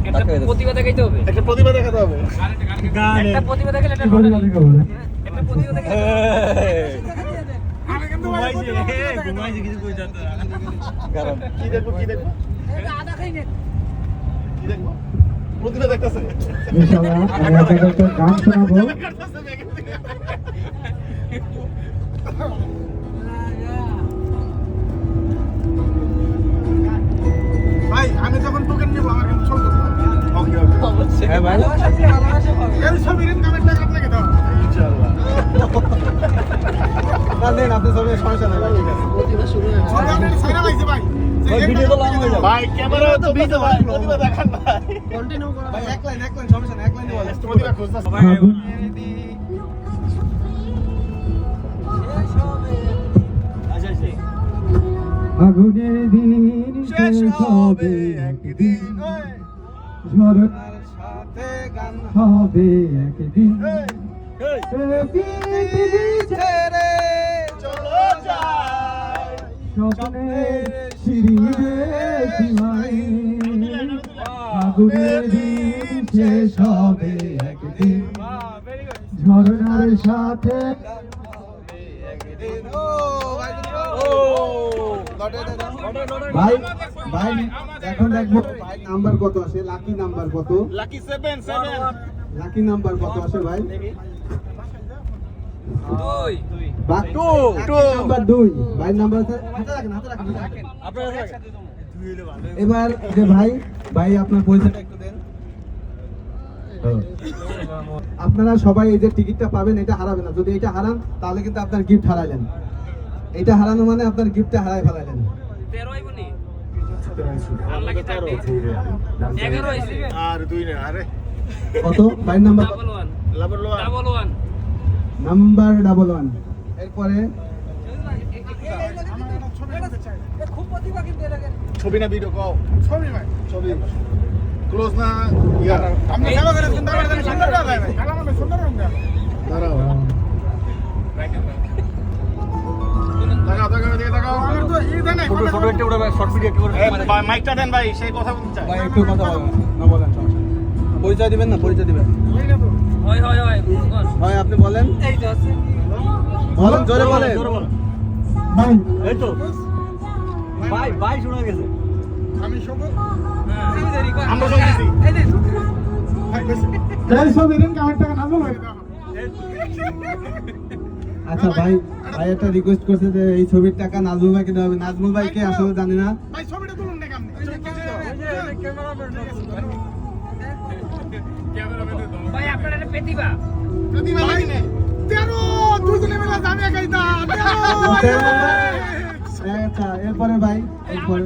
একটা প্রতিভা দেখাইতে হবে, একটা প্রতিভা দেখাতে হবে। একটা প্রতিভা দেখালে এটা হবে না। একটা প্রতিভা দেখাইতে হবে। আমি কিন্তু ঘুমাইছি কিছু কই জানতে না। কারণ কি দেখবো আদা খাই নে। কি দেখবো প্রতিভা দেখতেছে। ইনশাআল্লাহ আমি আপনাদের একটা গান শোনাবো। ভাই আমি যখন টোকেন নিব আমার কিন্তু চলতে ওকে অবশ্যই। হ্যাঁ ভাই এই ছবির ইনকামের টাকা আপনাকে দাও ইনশাআল্লাহ। না দেন আপনি সবাই সমস্যা নাই ভাই, ঠিক আছে। প্রতিভা শুরু হয়ে সবাই আপনার সাইরা লাগছে ভাই। ভাই, ভিডিও তো লং হয়ে যাবে। ভাই ক্যামেরা তো ভিডিও ভাই প্রতিভা দেখান ভাই। কন্টিনিউ করা। ভাই এক লাইন সমস্যা নাই, এক লাইন বলেন প্রতিভা খুঁজতাছ ভাই। আগুনের দিন শেষ হবে একদিন, ঝড়ের সাথে গান হবে একদিন, এই পৃথিবী ছেড়ে চলো যাই স্বপ্নের সিঁড়িতে সীমায়। আগুনের দিন শেষ হবে একদিন, ঝরনার সাথে ভাই ভাই এখন দেখবো ভাই নাম্বার কত আসে, লাকি নাম্বার কত, লাকি 7 লাকি নাম্বার কত আসে ভাই। দুই। নাম্বার 2 ভাই নাম্বার হাতে রাখেন, হাতে রাখেন। আপনারা একসাথে দাও। এবার যে ভাই ভাই আপনার পরিচয়টা একটু দেন। আপনারা সবাই এই যে টিকিটটা পাবেন এটা হারাবেন না, যদি এটা হারান তাহলে কিন্তু আপনার গিফট হারাইলেন। এটা হারানো মানে আপনার গিফটটা হারাই ফেলাইলেন। 13 আইবনি। আল্লাহ কি তার 11 আইছে। আর 2 না আরে কত ভাই নাম্বার? 11 লাবর লো 11 নাম্বার 11 এরপরে খুব প্রতিভা কিন্তু এলাকা। ছবি না ভিডিও কও ছবি ভাই ছবি ক্লোজ না ইয়া আমরা সেবা করে কিন্তু আমাদের সুন্দর না ভাই কালাম না সুন্দর রং দাও দাঁড়াও দাঁড়াও দিকে দাঁড়াও আমার তো এই দেন নাই ছোট একটা ওটা শর্ট ভিডিও একটা করে মাইকটা দেন ভাই সেই কথা বলতে চাই ভাই একটু কথা বলেন, না বলেন সমস্যা নেই। পরিচয় দিবেন না, পরিচয় দিবেন। এই না তো হয় ভাই আপনি বলেন, এই তো আছে। বলেন জোরে বলেন ভাই। এই তো ভাই শোনা গেছে। আমি সব এই যে রিকর্ড আমরা সব দিছি। এই যে ভাই বেশি এই সব এরকম কামের টাকা নাজল হয়ে দাও আচ্ছা ভাই ভাই একটা রিকোয়েস্ট করছে যে এই ছবির টাকা নাজমুল ভাইকে দেওয়া হবে। নাজমুল ভাইকে আসলে জানি না। ভাই ছবিটা তুলুন না কেমনে ক্যামেরাম্যান ভাই আপনার একটা প্রতিভা। প্রতিভা ভাই নেই 13 দুজনে মিলে জামিয়া খাইতা 13 আচ্ছা এরপরে ভাই এরপরে